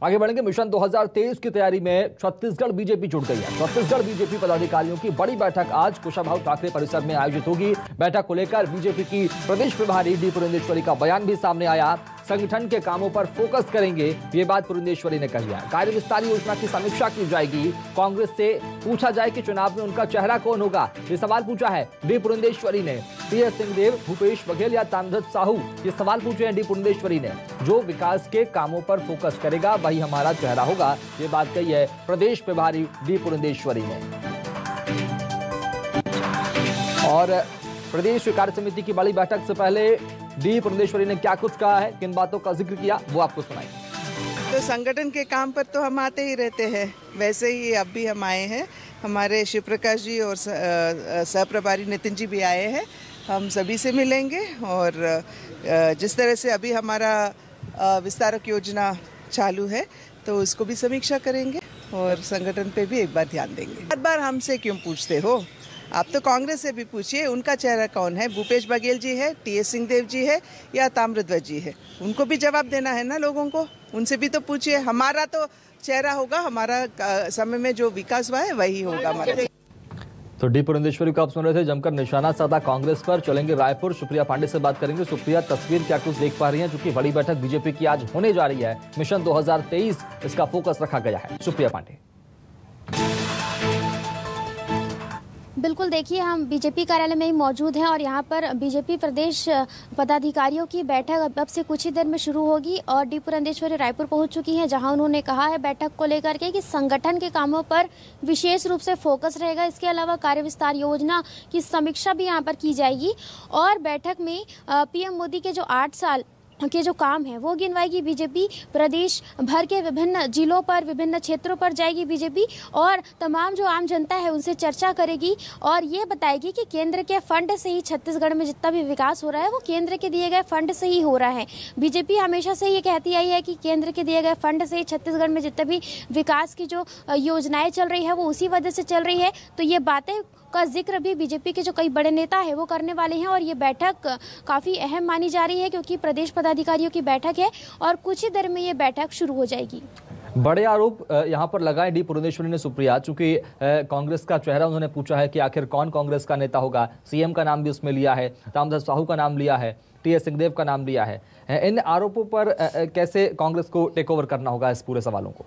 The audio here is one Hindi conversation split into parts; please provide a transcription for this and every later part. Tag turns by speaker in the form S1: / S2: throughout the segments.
S1: आगे बढ़ेंगे। मिशन 2023 की तैयारी में छत्तीसगढ़ बीजेपी जुट गई है। छत्तीसगढ़ बीजेपी पदाधिकारियों की बड़ी बैठक आज कुशाभाऊ ठाकरे परिसर में आयोजित होगी। बैठक को लेकर बीजेपी की प्रदेश प्रभारी डी पुरंदेश्वरी का बयान भी सामने आया। संगठन के कामों पर फोकस करेंगे, ये बात पुरंदेश्वरी ने कही है। कार्य विस्तार योजना की समीक्षा की जाएगी। कांग्रेस से पूछा जाए कि चुनाव में उनका चेहरा कौन होगा, ये सवाल पूछा है डी पुरंदेश्वरी ने। टीएस सिंहदेव, भूपेश बघेल या ताम्रध्वज साहू, ये सवाल पूछे हैं डी पुरंदेश्वरी ने। जो विकास के कामों पर फोकस करेगा वही हमारा चेहरा होगा, ये बात कही है प्रदेश प्रभारी डी पुरंदेश्वरी ने। और प्रदेश कार्य समिति की बड़ी बैठक से पहले डी पुरंदेश्वरी ने क्या कुछ कहा है, किन बातों का जिक्र किया, वो आपको सुनाएंगे।
S2: तो संगठन के काम पर तो हम आते ही रहते हैं, वैसे ही अब भी हम आए हैं। हमारे शिव प्रकाश जी और सह प्रभारी नितिन जी भी आए हैं। हम सभी से मिलेंगे और जिस तरह से अभी हमारा विस्तारक योजना चालू है तो उसको भी समीक्षा करेंगे और संगठन पे भी एक बार ध्यान देंगे। हर बार हमसे क्यों पूछते हो? आप तो कांग्रेस से भी पूछिए, उनका चेहरा कौन है? भूपेश बघेल जी है, टीएस सिंहदेव जी है या ताम्रध्वज जी है? उनको भी जवाब देना है ना लोगों को, उनसे भी तो पूछिए। हमारा तो चेहरा होगा, हमारा समय में जो विकास हुआ है वही होगा हमारा।
S1: तो डी पुरंदेश्वरी को आप सुन रहे थे। जमकर निशाना साधा कांग्रेस पर। चलेंगे रायपुर, सुप्रिया पांडे से बात करेंगे। सुप्रिया, तस्वीर क्या कुछ देख पा रही हैं, क्योंकि बड़ी बैठक बीजेपी की आज होने जा रही है। मिशन 2023 इसका फोकस रखा गया है। सुप्रिया पांडे।
S3: बिल्कुल, देखिए हम बीजेपी कार्यालय में ही मौजूद हैं और यहाँ पर बीजेपी प्रदेश पदाधिकारियों की बैठक अब से कुछ ही देर में शुरू होगी और डी पुरंदेश्वरी रायपुर पहुँच चुकी हैं, जहाँ उन्होंने कहा है बैठक को लेकर के कि संगठन के कामों पर विशेष रूप से फोकस रहेगा। इसके अलावा कार्य विस्तार योजना की समीक्षा भी यहाँ पर की जाएगी और बैठक में पीएम मोदी के जो 8 साल के जो काम है वो गिनवाएगी बीजेपी। प्रदेश भर के विभिन्न जिलों पर, विभिन्न क्षेत्रों पर जाएगी बीजेपी और तमाम जो आम जनता है उनसे चर्चा करेगी और ये बताएगी कि केंद्र के फंड से ही छत्तीसगढ़ में जितना भी विकास हो रहा है वो केंद्र के दिए गए फंड से ही हो रहा है। बीजेपी हमेशा से ये कहती आई है कि केंद्र के दिए गए फंड से ही छत्तीसगढ़ में जितना भी विकास की जो योजनाएं चल रही है वो उसी वजह से चल रही है। तो ये बातें का जिक्र भी बीजेपी के जो कई बड़े नेता है वो करने वाले हैं और ये बैठक काफ़ी अहम मानी जा रही है, क्योंकि प्रदेश पदाधिकारियों की बैठक है और कुछ ही देर में ये बैठक शुरू हो जाएगी।
S1: बड़े आरोप यहाँ पर लगाए डी पुरंदेश्वरी ने सुप्रिया, चूंकि कांग्रेस का चेहरा उन्होंने पूछा है कि आखिर कौन कांग्रेस का नेता होगा। सीएम का नाम भी उसमें लिया है, ताम्रध्वज साहू का नाम लिया है, टीएस सिंहदेव का नाम लिया है। इन आरोपों पर कैसे कांग्रेस को टेक ओवर करना होगा इस पूरे सवालों को?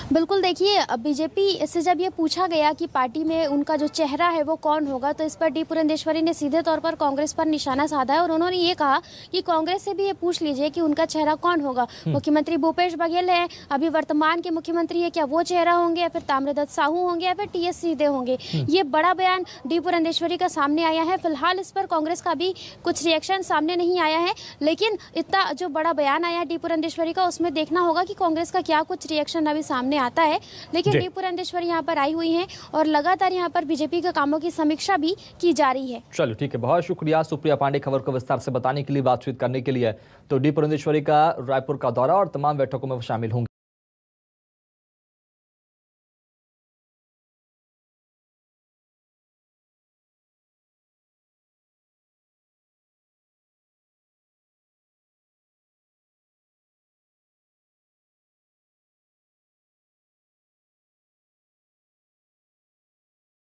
S3: बिल्कुल, देखिए बीजेपी से जब ये पूछा गया कि पार्टी में उनका जो चेहरा है वो कौन होगा, तो इस पर डी पुरंदेश्वरी ने सीधे तौर पर कांग्रेस पर निशाना साधा है और उन्होंने ये कहा कि कांग्रेस से भी ये पूछ लीजिए कि उनका चेहरा कौन होगा। मुख्यमंत्री भूपेश बघेल है, अभी वर्तमान के मुख्यमंत्री है, क्या वो चेहरा होंगे या फिर ताम्रध्वज साहू होंगे या फिर टीएस सिंहदेव होंगे? ये बड़ा बयान डी पुरंदेश्वरी का सामने आया है। फिलहाल इस पर कांग्रेस का भी कुछ रिएक्शन सामने नहीं आया है, लेकिन इतना जो बड़ा बयान आया डी पुरंदेश्वरी का उसमें देखना होगा कि कांग्रेस का क्या कुछ रिएक्शन अभी सामने आता है। लेकिन डी पुरंदेश्वरी यहाँ पर आई हुई हैं और लगातार यहाँ पर बीजेपी के कामों की समीक्षा भी की जा रही है।
S1: चलो ठीक है, बहुत शुक्रिया सुप्रिया पांडे खबर को विस्तार से बताने के लिए, बातचीत करने के लिए। तो डी पुरंदेश्वरी का रायपुर का दौरा और तमाम बैठकों में शामिल होंगे।